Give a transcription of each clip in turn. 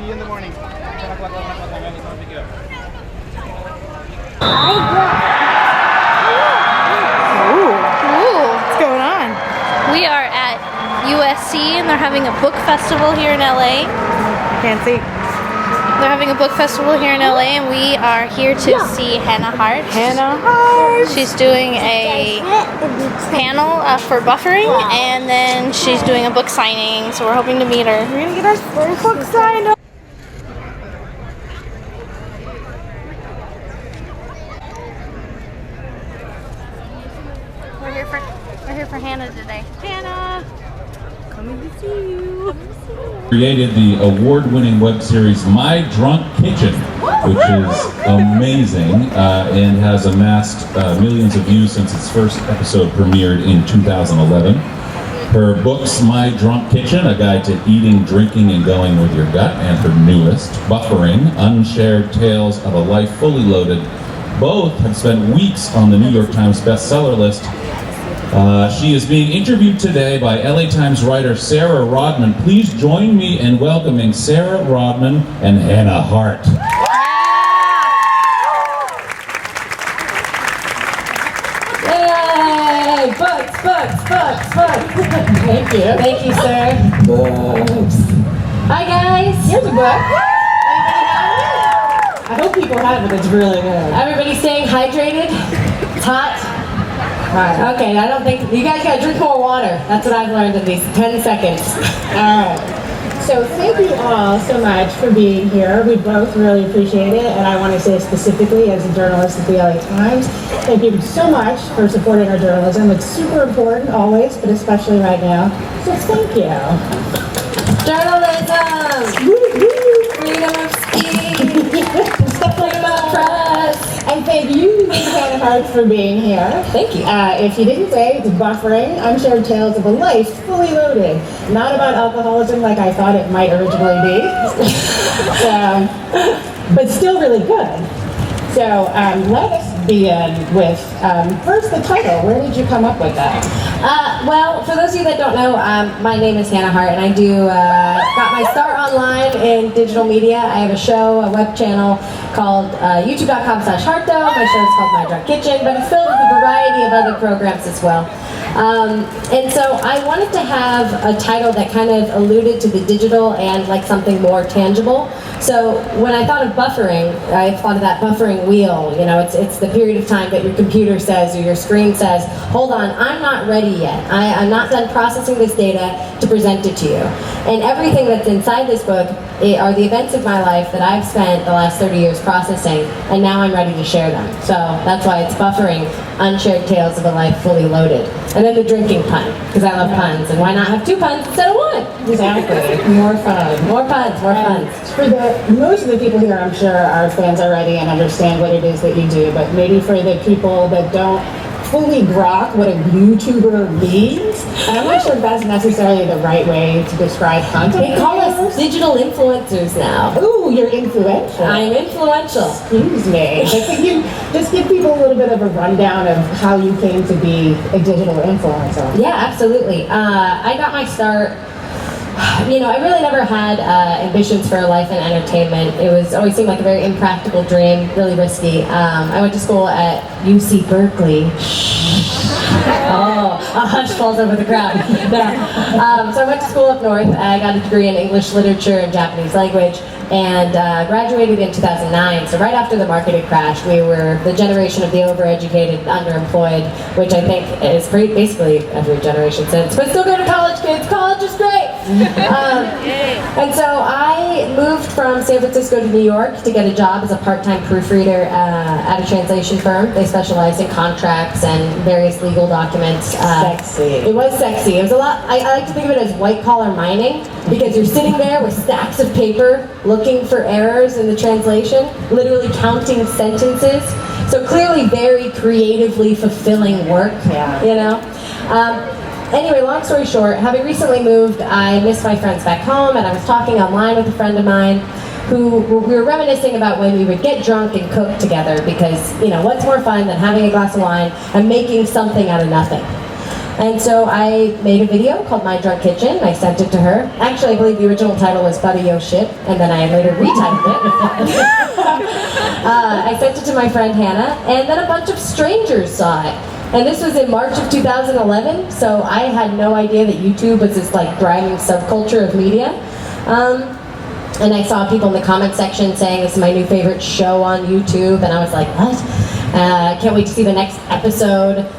See you in the morning. What's going on? We are at USC and they're having a book festival here in LA. Can't see. They're having a book festival here in LA and we are here to see Hannah Hart. Hannah Hart. She's doing a panel for buffering and then she's doing a book signing, so we're hoping to meet her. We're gonna get our first book signed. We're here for Hannah today. Hannah! Coming to see you. Created the award-winning web series My Drunk Kitchen, which is amazing and has amassed millions of views since its first episode premiered in 2011. Her books, My Drunk Kitchen, A Guide to Eating, Drinking, and Going with Your Gut, and her newest, Buffering, Unshared Tales of a Life Fully Loaded, both have spent weeks on the New York Times bestseller list. She is being interviewed today by LA Times writer Sarah Rodman. Please join me in welcoming Sarah Rodman and Hannah Hart. Yay! Books. Thank you. Thank you, sir. Books. Hi, guys. Here's a book. I hope people have it. It's really good. Everybody staying hydrated? It's hot? Right. Okay, I don't think, you guys gotta drink more water. That's what I've learned in these 10 seconds. Alright. So thank you all so much for being here. We both really appreciate it, and I want to say specifically as a journalist at the LA Times, thank you so much for supporting our journalism. It's super important always, but especially right now. So thank you. Journalism! Freedom of speech! Freedom of press! And thank you, Hannah Hart, for being here. Thank you. If you didn't say, it's Buffering, Unshared Tales of a Life Fully Loaded. Not about alcoholism like I thought it might originally be. But still really good. So let us begin with, first the title. Where did you come up with that? Well, for those of you that don't know, my name is Hannah Hart, and I got my start online in digital media. I have a show, a web channel called youtube.com/Harto. My show is called My Drunk Kitchen, but it's filled with a variety of other programs as well. And so I wanted to have a title that kind of alluded to the digital and like something more tangible. So when I thought of buffering, I thought of that buffering wheel. You know, it's the period of time that your computer says or your screen says, hold on, I'm not ready yet. I'm not done processing this data to present it to you. And everything that's inside this book are the events of my life that I've spent the last 30 years processing, and now I'm ready to share them. So that's why it's Buffering, Unshared Tales of a Life Fully Loaded. And then the drinking pun, because I love puns, and why not have 2 puns instead of 1? Exactly. More fun. More puns, more puns. For most of the people here, I'm sure, are fans already and understand what it is that you do, but maybe for the people that don't fully grok what a YouTuber means, and I'm not sure if that's necessarily the right way to describe content. They call us digital influencers now. Ooh, you're influential. I'm influential. Excuse me. But could you just give people a little bit of a rundown of how you came to be a digital influencer? Yeah, absolutely. I got my start. You know, I really never had ambitions for life in entertainment. It always seemed like a very impractical dream, really risky. I went to school at UC Berkeley. Oh, a hush falls over the crowd. So I went to school up north. I got a degree in English literature and Japanese language, and graduated in 2009. So right after the market had crashed, we were the generation of the overeducated, underemployed, which I think is basically every generation since. But still go to college, kids. College is great. And so I moved from San Francisco to New York to get a job as a part-time proofreader at a translation firm. They specialize in contracts and various legal documents. Sexy. It was sexy. It was a lot. I like to think of it as white-collar mining, because you're sitting there with stacks of paper looking for errors in the translation, literally counting sentences. So clearly very creatively fulfilling work, you know? Anyway, long story short, having recently moved, I missed my friends back home, and I was talking online with a friend of mine who we were reminiscing about when we would get drunk and cook together, because, you know, what's more fun than having a glass of wine and making something out of nothing? And so I made a video called My Drunk Kitchen. I sent it to her. Actually, I believe the original title was Buddy Yo Shit, and then I later retitled it. I sent it to my friend Hannah, and then a bunch of strangers saw it. And this was in March of 2011, so I had no idea that YouTube was this like thriving subculture of media. And I saw people in the comment section saying this is my new favorite show on YouTube, and I was like, what? Can't wait to see the next episode.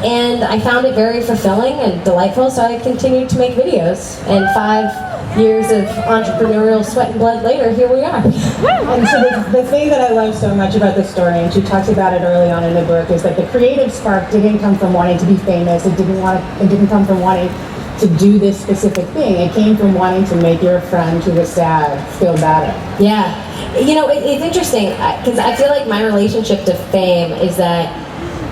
And I found it very fulfilling and delightful, so I continued to make videos. And 5 years of entrepreneurial sweat and blood later, here we are. And so the thing that I love so much about this story, and she talks about it early on in the book, is that the creative spark didn't come from wanting to be famous. It didn't come from wanting to do this specific thing. It came from wanting to make your friend who was sad feel better. Yeah. You know, it's interesting, because I feel like my relationship to fame is that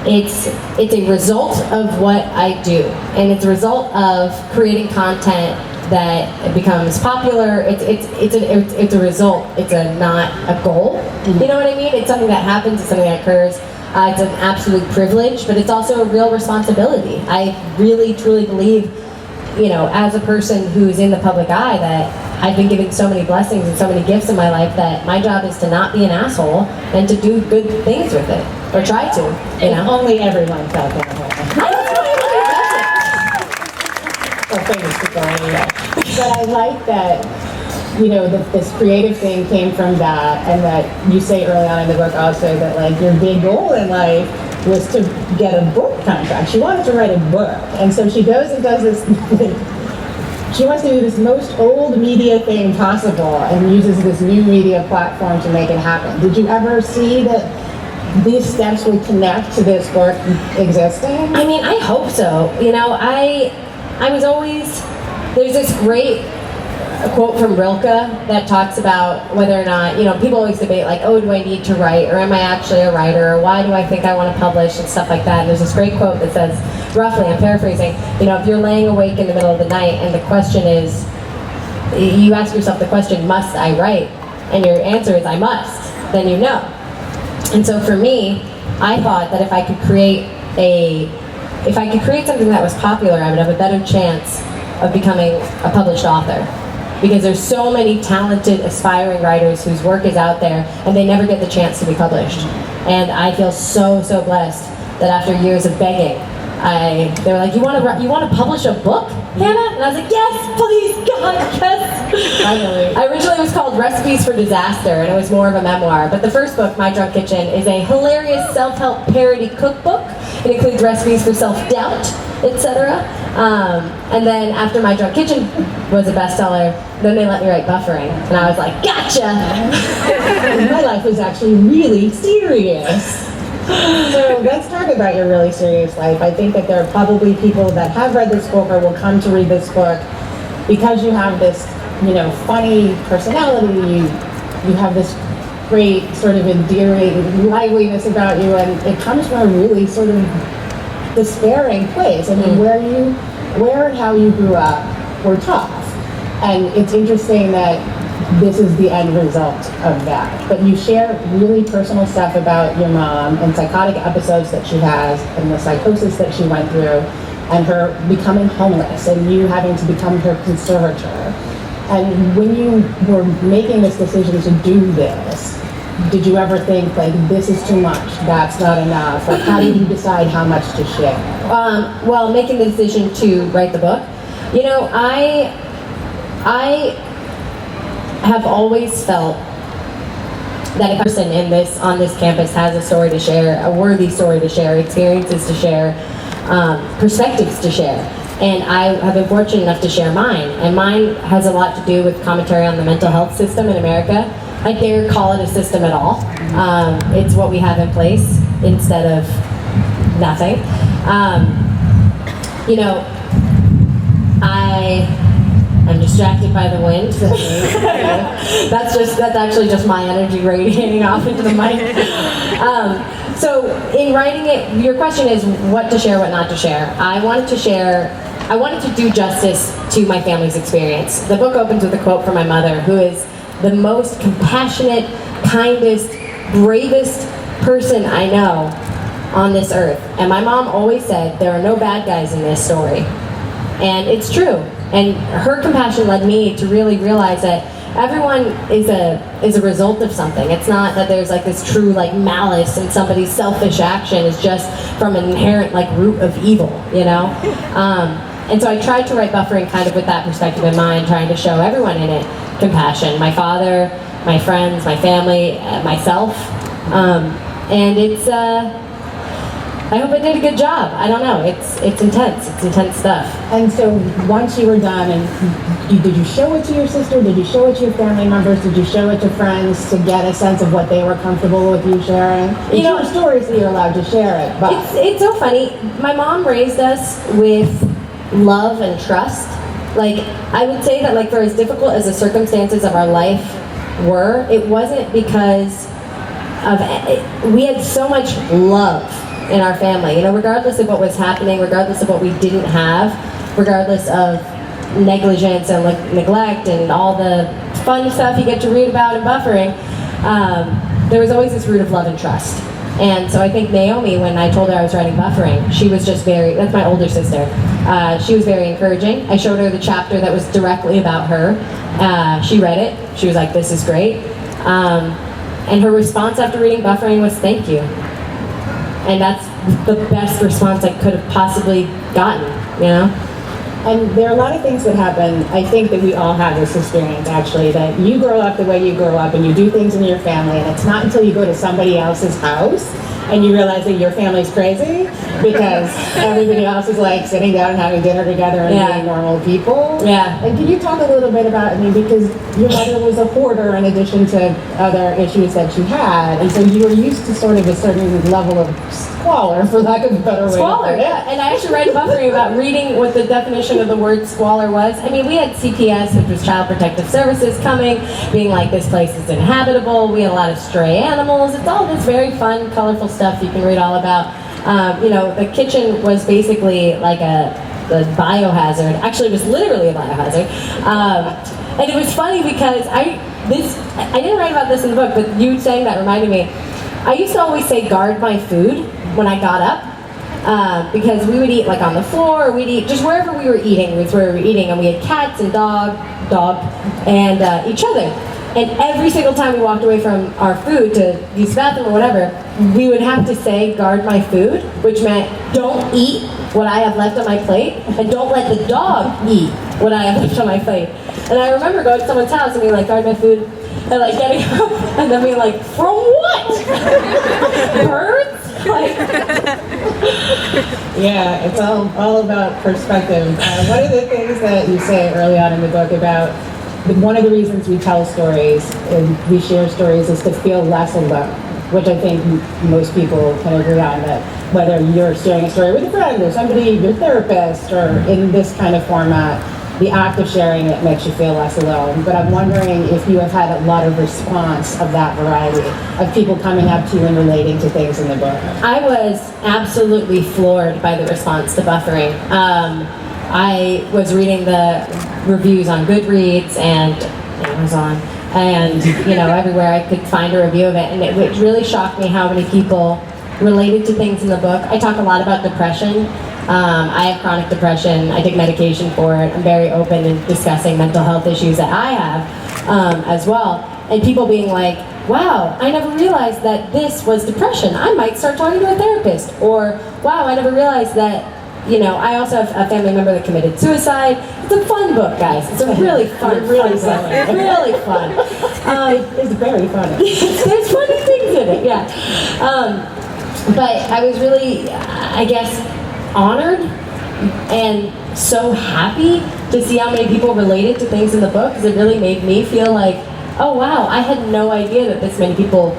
it's a result of what I do, and it's a result of creating content that becomes popular. It's a result. It's not a goal. You know what I mean? It's something that happens. It's something that occurs. It's an absolute privilege, but it's also a real responsibility. I really, truly believe, you know, as a person who's in the public eye, that I've been given so many blessings and so many gifts in my life that my job is to not be an asshole and to do good things with it, or try to, you know? Only everyone felt that way. I don't know. Well, famous people anyway. But I like that, you know, this creative thing came from that, and that you say early on in the book also that like your big goal in life was to get a book contract. She wanted to write a book, and so she goes and does this. She wants to do this most old media thing possible and uses this new media platform to make it happen. Did you ever see that these steps would connect to this book existing? I mean, I hope so. You know, I was always, there's this great quote from Rilke that talks about whether or not, you know, people always debate like, oh, do I need to write, or am I actually a writer, or why do I think I want to publish, and stuff like that. And there's this great quote that says, roughly, I'm paraphrasing, you know, if you're laying awake in the middle of the night and the question is, you ask yourself the question, must I write? And your answer is, I must, then you know. And so for me, I thought that if I could create something that was popular, I would have a better chance of becoming a published author. Because there's so many talented, aspiring writers whose work is out there and they never get the chance to be published. And I feel so, so blessed that after years of begging, they were like, you want to publish a book, Hannah? And I was like, yes, please, God, yes. Finally. Originally it was called Recipes for Disaster, and it was more of a memoir. But the first book, My Drunk Kitchen, is a hilarious self-help parody cookbook. It includes recipes for self-doubt, etc. And then after My Drunk Kitchen was a bestseller, then they let me write Buffering. And I was like, gotcha! My life was actually really serious. So let's talk about your really serious life. I think that there are probably people that have read this book or will come to read this book because you have this, you know, funny personality. You have this great sort of endearing liveliness about you, and it comes from a really sort of despairing place. I mean, where and how you grew up were tough, and it's interesting that this is the end result of that. But you share really personal stuff about your mom and psychotic episodes that she has and the psychosis that she went through and her becoming homeless and you having to become her conservator. And when you were making this decision to do this, did you ever think like, this is too much, that's not enough? Like, how did you decide how much to share? Well, making the decision to write the book, you know, I have always felt that a person on this campus has a story to share, a worthy story to share, experiences to share, perspectives to share. And I have been fortunate enough to share mine. And mine has a lot to do with commentary on the mental health system in America. I dare call it a system at all. It's what we have in place instead of nothing. You know, I'm distracted by the wind. That's actually just my energy radiating off into the mic. So in writing it, your question is what to share, what not to share. I wanted to do justice to my family's experience. The book opens with a quote from my mother, who is the most compassionate, kindest, bravest person I know. on this earth. And my mom always said, there are no bad guys in this story. And it's true. And her compassion led me to really realize that everyone is a result of something. It's not that there's like this true like malice and somebody's selfish action is just from an inherent like root of evil, you know? And so I tried to write Buffering kind of with that perspective in mind, trying to show everyone in it compassion. My father, my friends, my family, myself. And it's, I hope I did a good job. I don't know. It's intense. It's intense stuff. And so once you were done, and did you show it to your sister? Did you show it to your family members? Did you show it to friends to get a sense of what they were comfortable with you sharing? It's your stories that you're allowed to share it. But it's so funny. My mom raised us with love and trust. Like, I would say that like for as difficult as the circumstances of our life were, it wasn't because of we had so much love in our family, you know, regardless of what was happening, regardless of what we didn't have, regardless of negligence and neglect and all the fun stuff you get to read about in Buffering, there was always this root of love and trust. And so I think Naomi, when I told her I was writing Buffering, she was just that's my older sister, she was very encouraging. I showed her the chapter that was directly about her. She read it, she was like, this is great. And her response after reading Buffering was, thank you. And that's the best response I could have possibly gotten, you know? And there are a lot of things that happen. I think that we all have this experience, actually, that you grow up the way you grow up and you do things in your family, and it's not until you go to somebody else's house and you realize that your family's crazy because everybody else is like sitting down and having dinner together and being normal people. Yeah. And can you talk a little bit about, I mean, because your mother was a hoarder in addition to other issues that she had, and so you were used to sort of a certain level of squalor, for lack of a better way. Squalor, yeah. And I actually read Buffering about reading what the definition of the word squalor was. I mean, we had CPS, which was Child Protective Services, coming, being like, this place is inhabitable. We had a lot of stray animals. It's all this very fun, colorful stuff you can read all about. You know, the kitchen was basically like the biohazard. Actually, it was literally a biohazard. And it was funny because I didn't write about this in the book, but you saying that reminded me. I used to always say, guard my food when I got up, because we would eat like on the floor, we'd eat just wherever we were eating, was where we were eating, and we had cats and dog, and each other. And every single time we walked away from our food to use the bathroom or whatever, we would have to say, guard my food, which meant don't eat what I have left on my plate, and don't let the dog eat what I have left on my plate. And I remember going to someone's house and being like, guard my food, and like getting up, and then being like, from what? Birds? Like, yeah, it's all about perspective. One of the things that you say early on in the book about one of the reasons we tell stories and we share stories is to feel less alone, which I think most people can agree on, that whether you're sharing a story with a friend or somebody, your therapist, or in this kind of format, the act of sharing it makes you feel less alone. But I'm wondering if you have had a lot of response of that variety, of people coming up to you and relating to things in the book. I was absolutely floored by the response to Buffering. I was reading the reviews on Goodreads and Amazon and, you know, everywhere I could find a review of it, and it really shocked me how many people related to things in the book. I talk a lot about depression. I have chronic depression. I take medication for it. I'm very open in discussing mental health issues that I have as well. And people being like, wow, I never realized that this was depression. I might start talking to a therapist. Or, wow, I never realized that, you know, I also have a family member that committed suicide. It's a fun book, guys. It's a really fun, really fun. Really fun. It's very funny. There's funny things in it, yeah. But I was really, I guess, honored and so happy to see how many people related to things in the book, because it really made me feel like, oh wow, I had no idea that this many people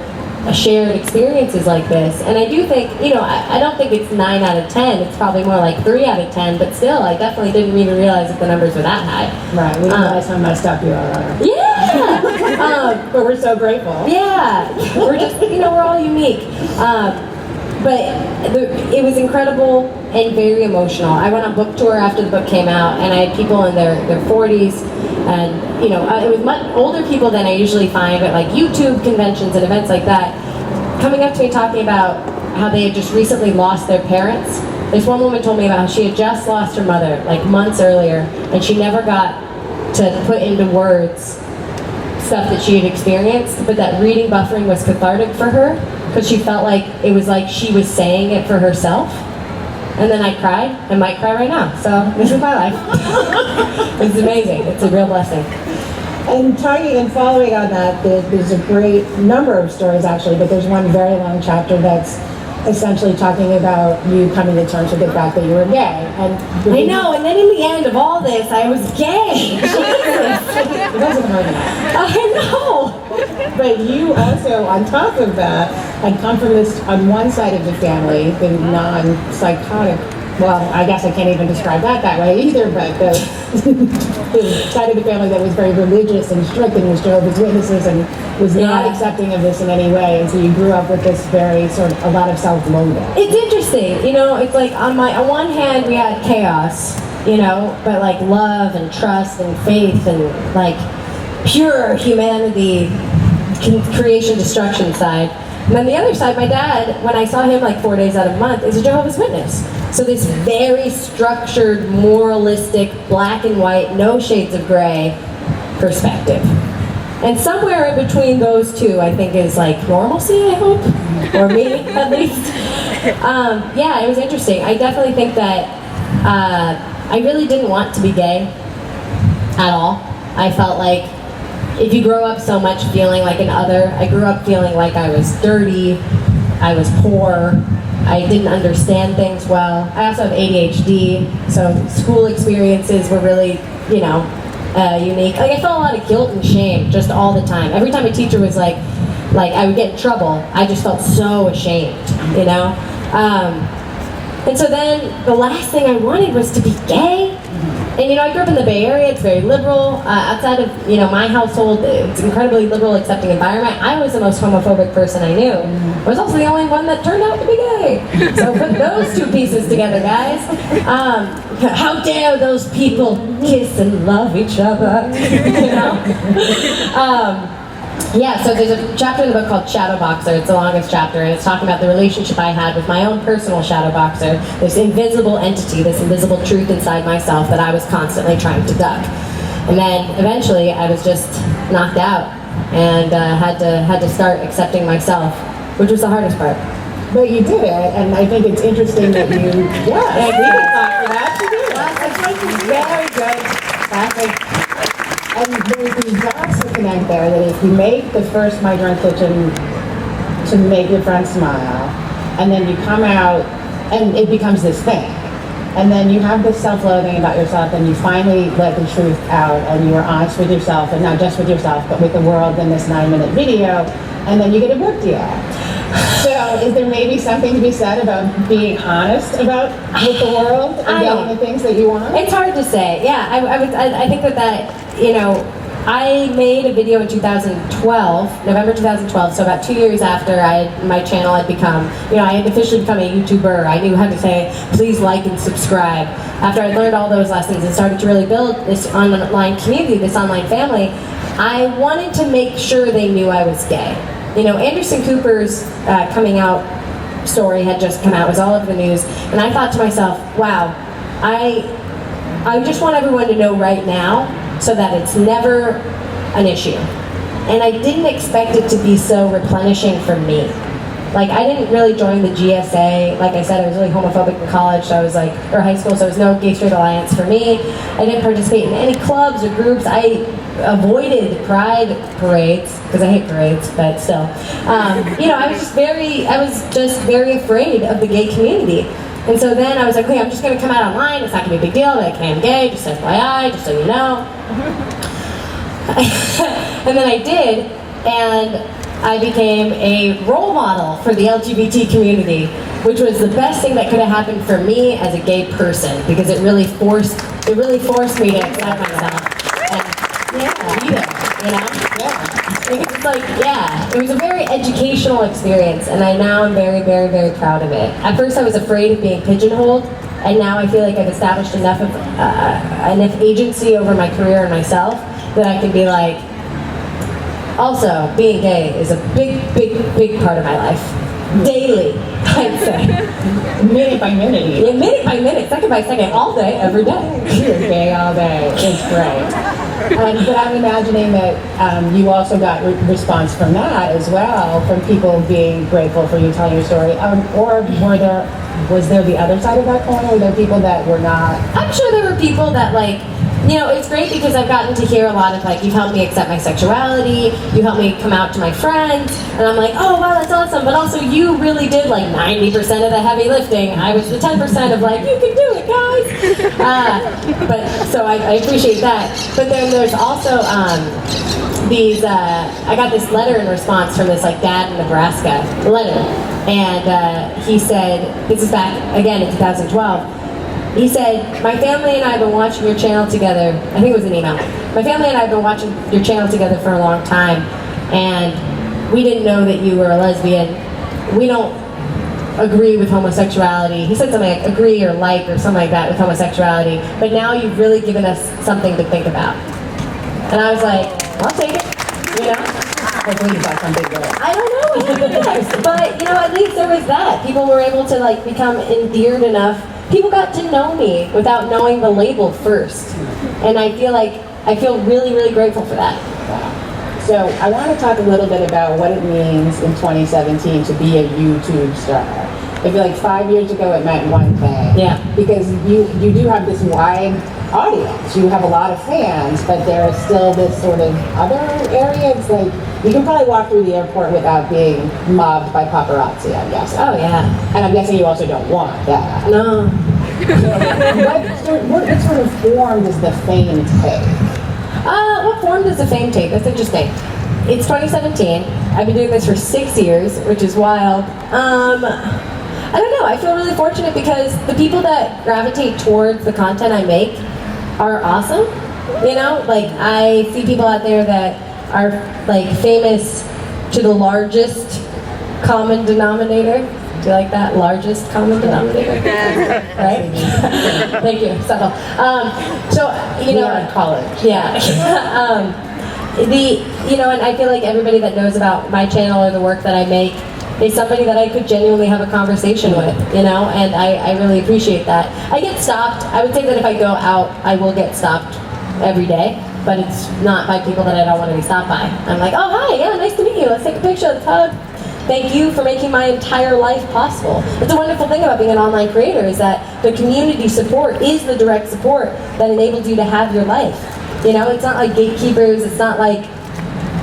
shared experiences like this. And I do think, you know, I don't think it's 9 out of 10, it's probably more like 3 out of 10, but still, I definitely didn't even realize that the numbers were that high. Right, we didn't realize how messed up you are. Yeah! But we're so grateful. Yeah, we're just, you know, we're all unique. But it was incredible and very emotional. I went on book tour after the book came out, and I had people in their 40s, and you know, it was much older people than I usually find at like YouTube conventions and events like that, coming up to me talking about how they had just recently lost their parents. This one woman told me about how she had just lost her mother like months earlier, and she never got to put into words stuff that she had experienced, but that reading Buffering was cathartic for her because she felt like it was like she was saying it for herself. And then I cried, and might cry right now. So this is my life. It's amazing. It's a real blessing. And talking and following on that, there's a great number of stories actually, but there's one very long chapter that's essentially talking about you coming to terms with the fact that you were gay. And I know, and then in the end of all this, I was gay. it wasn't hard enough. I know. But you also, on top of that, had come from this, on one side of the family, the non-psychotic, well, I guess I can't even describe that way either, but the side of the family that was very religious and strict and was Jehovah's Witnesses and was not accepting of this in any way. And so you grew up with this very sort of, a lot of self-loathing. It's interesting, you know, it's like on one hand we had chaos, you know, but like love and trust and faith and like pure humanity, creation, destruction side. And then the other side, my dad, when I saw him like 4 days out of a month, is a Jehovah's Witness. So this very structured, moralistic, black and white, no shades of gray perspective. And somewhere in between those two, I think, is like normalcy, I hope, or me at least. Yeah, it was interesting. I definitely think that I really didn't want to be gay at all. I felt like if you grow up so much feeling like an other, I grew up feeling like I was dirty, I was poor, I didn't understand things well. I also have ADHD, so school experiences were really, you know, unique. Like I felt a lot of guilt and shame just all the time. Every time a teacher was like I would get in trouble, I just felt so ashamed, you know? And so then the last thing I wanted was to be gay. And you know, I grew up in the Bay Area, it's very liberal. Outside of, you know, my household, it's an incredibly liberal, accepting environment. I was the most homophobic person I knew. I was also the only one that turned out to be gay. So put those two pieces together, guys. How dare those people kiss and love each other, you know? Yeah, so there's a chapter in the book called Shadow Boxer. It's the longest chapter, and it's talking about the relationship I had with my own personal shadow boxer, this invisible entity, this invisible truth inside myself that I was constantly trying to duck. And then eventually I was just knocked out and had to start accepting myself, which was the hardest part. But you did it, and I think it's interesting that you, we can talk for that. You did it. Very good. Classic. And there's these dots to connect there that if you make the first My Drunk Kitchen to make your friends smile, and then you come out and it becomes this thing, and then you have this self-loathing about yourself, and you finally let the truth out, and you are honest with yourself, and not just with yourself, but with the world in this 9-minute video, and then you get a book deal. So is there maybe something to be said about being honest about with the world and getting the things that you want? It's hard to say. Yeah, I think that, you know, I made a video in 2012, November 2012, so about 2 years after my channel had become, you know, I had officially become a YouTuber. I knew how to say, please like and subscribe. After I learned all those lessons and started to really build this online community, this online family, I wanted to make sure they knew I was gay. You know, Anderson Cooper's coming out story had just come out, it was all over the news, and I thought to myself, wow, I just want everyone to know right now so that it's never an issue. And I didn't expect it to be so replenishing for me. Like, I didn't really join the GSA. Like I said, I was really homophobic in college, so I was like, or high school, so there was no gay straight alliance for me. I didn't participate in any clubs or groups. I avoided pride parades, because I hate parades, but still. You know, I was just very afraid of the gay community. And so then I was like, okay, I'm just gonna come out online, it's not gonna be a big deal, but I'm gay, just FYI, just so you know. And then I did, and I became a role model for the LGBT community, which was the best thing that could have happened for me as a gay person, because it really forced me to accept myself and be there, you know? Yeah. Because it's like, yeah, it was a very educational experience, and I now am very, very, very proud of it. At first I was afraid of being pigeonholed, and now I feel like I've established enough agency over my career and myself that I can be like, also, being gay is a big, big, big part of my life. daily, I'd say. Minute by minute. Yeah, minute by minute, second by second, all day, every day. You're gay all day. It's great. But I'm imagining that you also got response from that as well, from people being grateful for you telling your story. Or was there the other side of that coin? Were there people that were not? I'm sure there were people that it's great because I've gotten to hear a lot of you've helped me accept my sexuality, you helped me come out to my friends, and I'm like, oh wow, that's awesome, but also you really did 90% of the heavy lifting. I was the 10% of you can do it, guys. But so I appreciate that. But then there's also I got this letter in response from this dad in Nebraska letter, and he said, this is back again in 2012. He said, my family and I have been watching your channel together. I think it was an email. My family and I have been watching your channel together for a long time, and we didn't know that you were a lesbian. We don't agree with homosexuality. He said something like agree or something like that with homosexuality, but now you've really given us something to think about. And I was like, I'll take it, Hopefully you got some big word. I don't know, but at least there was that. People were able to become endeared enough. People got to know me without knowing the label first. And I feel really, really grateful for that. So I want to talk a little bit about what it means in 2017 to be a YouTube star. I feel 5 years ago it meant one thing. Yeah. Because you do have this wide audience. You have a lot of fans, but there's still this sort of other area. It's you can probably walk through the airport without being mobbed by paparazzi, I'm guessing. Oh yeah. And I'm guessing you also don't want that. No. What sort of form does the fame take? What form does the fame take? That's interesting. It's 2017. I've been doing this for 6 years, which is wild. I don't know. I feel really fortunate because the people that gravitate towards the content I make are awesome. I see people out there that are famous to the largest common denominator. Do you like that? Largest common denominator? Right? Thank you. Subtle. We are in college. Yeah. And I feel everybody that knows about my channel or the work that I make is somebody that I could genuinely have a conversation with, and I really appreciate that. I get stopped. I would say that if I go out, I will get stopped every day, but it's not by people that I don't want to be stopped by. I'm like, oh, hi, yeah, nice to meet you. Let's take a picture, let's hug. Thank you for making my entire life possible. It's a wonderful thing about being an online creator is that the community support is the direct support that enables you to have your life. It's not like gatekeepers, it's not like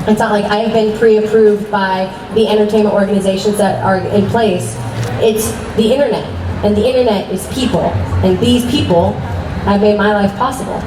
I have been pre-approved by the entertainment organizations that are in place. It's the internet, and the internet is people, and these people have made my life possible.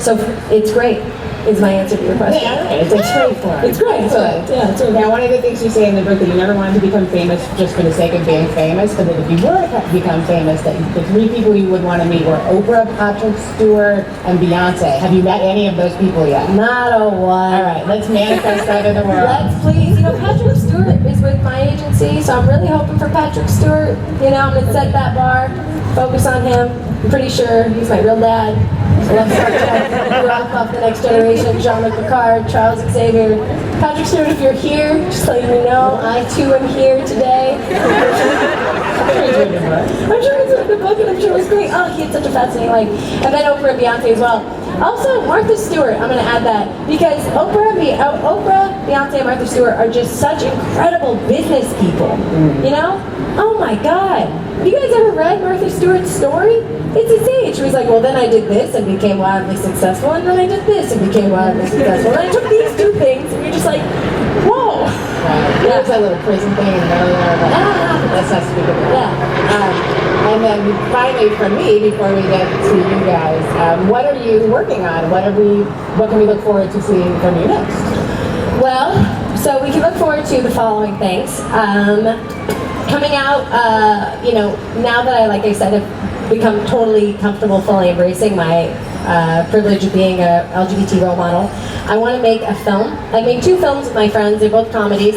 So it's great, is my answer to your question. Yeah, it's straightforward. It's great. It's good. Yeah, it's really Now, one of the things you say in the book that you never wanted to become famous just for the sake of being famous, but that if you were to become famous, that the 3 people you would want to meet were Oprah, Patrick Stewart, and Beyonce. Have you met any of those people yet? Not a one. All right, let's manifest that in the world. Let's please. Patrick Stewart is with my agency, so I'm really hoping for Patrick Stewart. I'm going to set that bar, focus on him. I'm pretty sure he's my real dad. I love Star Trek, rock off the next generation, Jean-Luc Picard, Charles Xavier. Patrick Stewart, if you're here, just letting you know, I too am here today. I'm sure he's read the book and I'm sure it was great. Oh, he had such a fascinating life. And then Oprah and Beyonce as well. Also, Martha Stewart, I'm going to add that, because Oprah, Beyonce, and Martha Stewart are just such incredible business people. Oh my God. Have you guys ever read Martha Stewart's story? It's insane. She was like, well, then I did this and became wildly successful, and then I did this and became wildly successful, and I took these 2 things, and you're just like, whoa. Right. There's a little prison thing in the middle there, but let's not speak about that. Yeah. And then finally, for me, before we get to you guys, what are you working on? What can we look forward to seeing from you next? Well, so we can look forward to the following things. Coming out, now that like I said, have become totally comfortable fully embracing my privilege of being a LGBT role model, I want to make a film. I made 2 films with my friends. They're both comedies.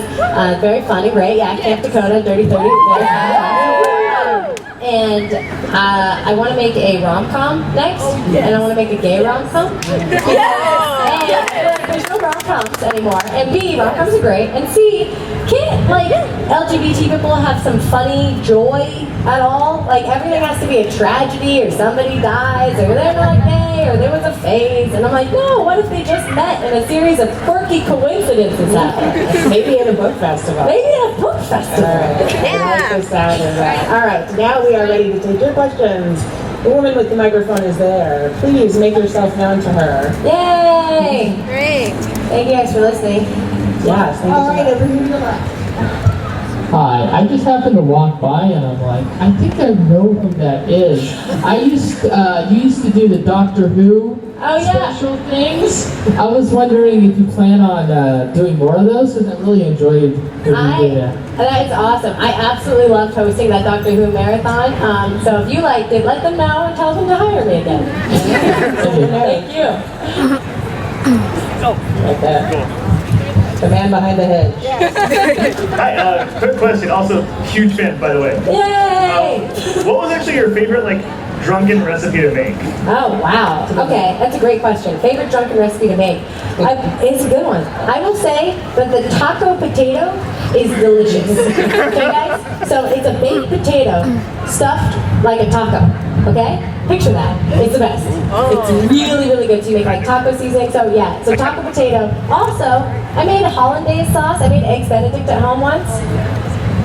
Very funny, right? Yeah, Camp Dakota, Dirty 30. Very fun. And I want to make a rom-com next, and I want to make a gay rom-com. And there's no rom-coms anymore. And B, rom-coms are great. And C, can't like LGBT people have some funny joy at all? Like everything has to be a tragedy or somebody dies or they're not gay or there was a phase. And I'm like, no, what if they just met and a series of quirky coincidences happened? Maybe at a book festival. Maybe at a book festival. I like the sound of that. All right, now we are ready to take your questions. The woman with the microphone is there. Please make yourself known to her. Yay! Great. Thank you guys for listening. Yes, thank you so much. over here to the left. Hi, I just happened to walk by and I'm like, I think I know who that is. You used to do the Doctor Who special things. I was wondering if you plan on doing more of those, because I really enjoyed when you did that. That is awesome. I absolutely loved hosting that Doctor Who marathon. So if you liked it, let them know and tell them to hire me again. Thank you. Right there. The man behind the hedge. Hi, quick question. Also, huge fan, by the way. Yay! What was actually your favorite, like, drunken recipe to make? Oh, wow. Okay, that's a great question. Favorite drunken recipe to make? It's a good one. I will say that the taco potato is delicious. Okay, guys? So it's a baked potato stuffed like a taco. Okay? Picture that. It's the best. It's really, really good. So you make like taco seasoning. So yeah, so taco potato. Also, I made a hollandaise sauce. I made eggs Benedict at home once.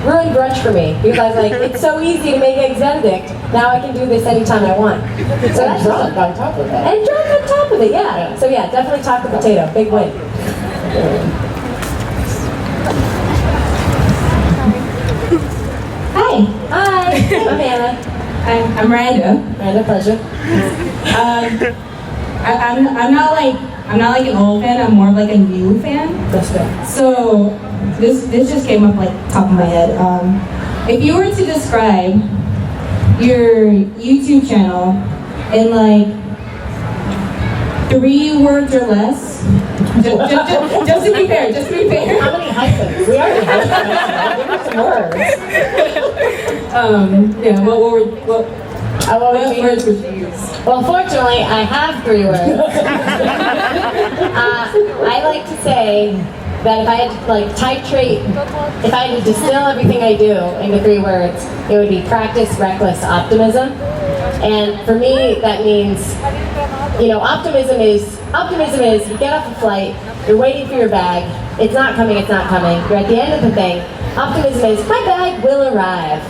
Ruined brunch for me because I was like, it's so easy to make eggs Benedict. Now I can do this anytime I want. So that's Drunk on top of that. and drunk on top of it, yeah. So yeah, definitely taco potato. Big win. Hi, Hi, I'm Anna. I'm Miranda. Miranda, pleasure. I'm not like an old fan. I'm more of like a new fan. Let's go. So this just came up like top of my head. If you were to describe your YouTube channel in like 3 words or less, just to be fair, How many hyphens? We already have Give us some words. yeah, what words would you use? Well, fortunately, I have 3 words. I like to say that if I had to like titrate, if I had to distill everything I do into 3 words, it would be practice reckless optimism. And for me, that means, optimism is you get off a flight, you're waiting for your bag, it's not coming, you're at the end of the thing. Optimism is, my bag will arrive.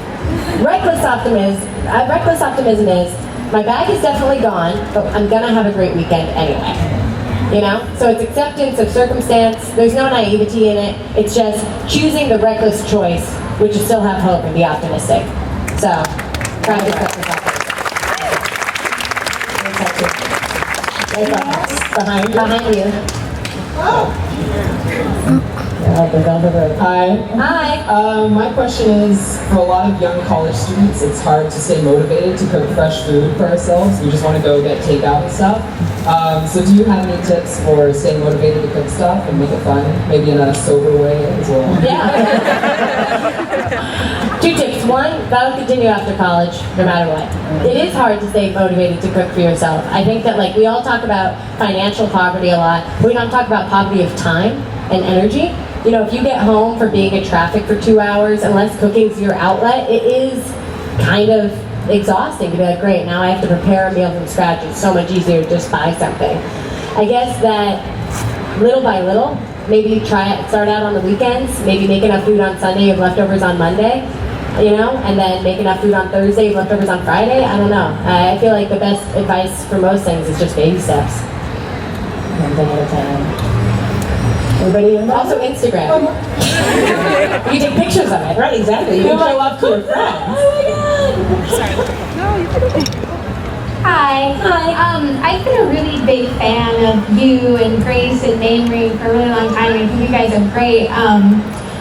Reckless optimism is, my bag is definitely gone, but I'm gonna have a great weekend anyway. So it's acceptance of circumstance, there's no naivety in it, it's just choosing the reckless choice, which is still have hope and be optimistic. So, practice reckless optimism. Behind you. Hi. My question is, for a lot of young college students, it's hard to stay motivated to cook fresh food for ourselves. We just want to go get takeout and stuff. So do you have any tips for staying motivated to cook stuff and make it fun? Maybe in a sober way as well? Yeah. 2 tips. 1, that'll continue after college, no matter what. It is hard to stay motivated to cook for yourself. I think that we all talk about financial poverty a lot, but we don't talk about poverty of time and energy. If you get home from being in traffic for 2 hours, unless cooking's your outlet, it is kind of exhausting to be like, great, now I have to prepare a meal from scratch. It's so much easier to just buy something. I guess that little by little, maybe start out on the weekends, maybe make enough food on Sunday, you have leftovers on Monday, and then make enough food on Thursday, you have leftovers on Friday. I don't know. I feel like the best advice for most things is just baby steps. One thing at a time. Everybody also Instagram. You take pictures of it. Right, exactly. You can show off to your friends. Hi. I've been a really big fan of you and Grace and Mamrie for a really long time. I think you guys are great.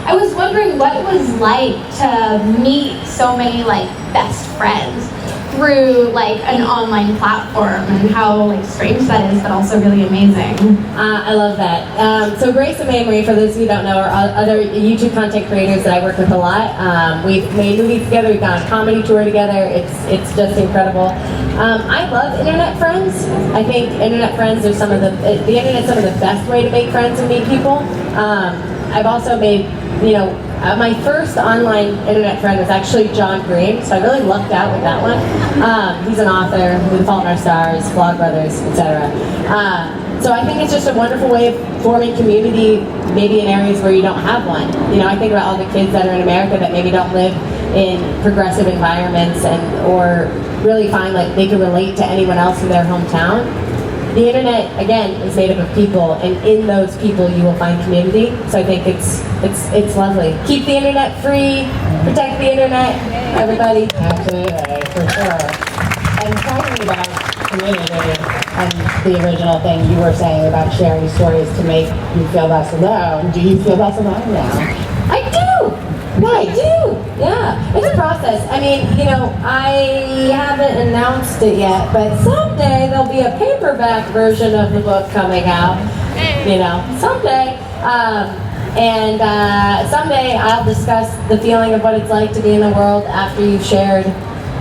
I was wondering what it was like to meet so many like best friends through like an online platform, and how like strange that is, but also really amazing. I love that. So Grace and Mamrie, for those of you who don't know, are other YouTube content creators that I work with a lot. We've made movies together, we've gone on a comedy tour together. It's just incredible. I love internet friends. I think internet friends are the internet's some of the best way to make friends and meet people. I've also made, my first online internet friend was actually John Green, so I really lucked out with that one. He's an author with Fault in Our Stars, Vlogbrothers, etc. So I think it's just a wonderful way of forming community, maybe in areas where you don't have one. I think about all the kids that are in America that maybe don't live in progressive environments or really find like they can relate to anyone else in their hometown. The internet, again, is made up of people, and in those people you will find community. So I think it's lovely. Keep the internet free, protect the internet, everybody. Absolutely, for sure. And talking about community and the original thing you were saying about sharing stories to make you feel less alone, do you feel less alone now? I do! I do! Yeah, it's a process. I mean, I haven't announced it yet, but someday there'll be a paperback version of the book coming out. Someday. And someday I'll discuss the feeling of what it's like to be in the world after you've shared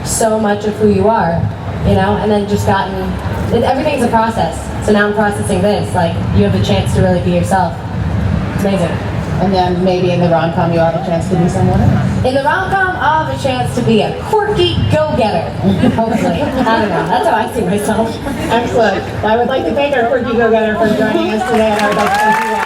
so much of who you are, and then just everything's a process. So now I'm processing this, like, you have a chance to really be yourself. It's amazing. And then maybe in the rom-com you'll have a chance to be someone else. In the rom-com, I'll have a chance to be a quirky go-getter. Hopefully. I don't know. That's how I see myself. Excellent. I would like to thank our quirky go-getter for joining us today, and I would like to thank you all.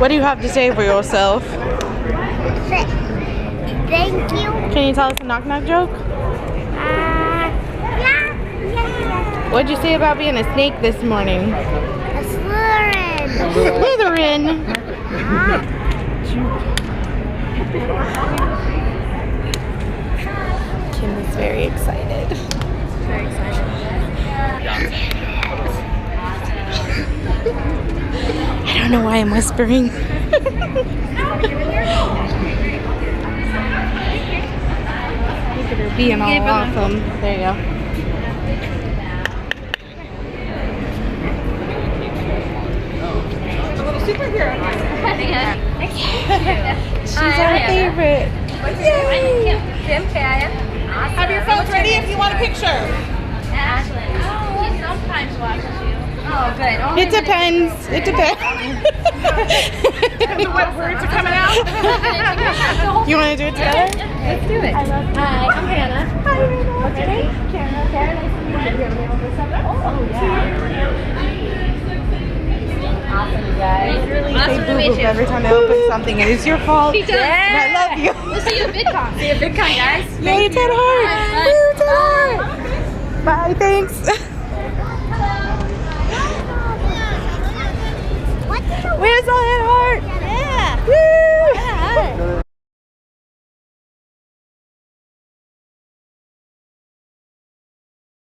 What do you have to say for yourself? Thank you. Can you tell us a knock-knock joke? Yeah. What'd you say about being a snake this morning? A Slytherin. Slytherin. Kim is very excited. Very excited. I don't know why I'm whispering. Look at her being all awesome. There you go. A little superhero. She's our favorite. Yay. Kim, Kaya. Awesome. Have your phones ready if you want a picture. Ashlyn. Oh, he sometimes watches you. Oh, good. Only It depends. It depends. What words are coming out? You want to do it together? Let's do it. Hi, I'm Hannah. Hi, Hannah. What's your name? Kara. Kara, nice to meet you. Oh, yeah. Awesome, you guys. Really say boo-boo every time I open something, and it's your fault. He does. And I love you. We'll see you at VidCon. See you at VidCon, guys. Yay, Ted Hart. Woo, Ted Hart. Bye, thanks.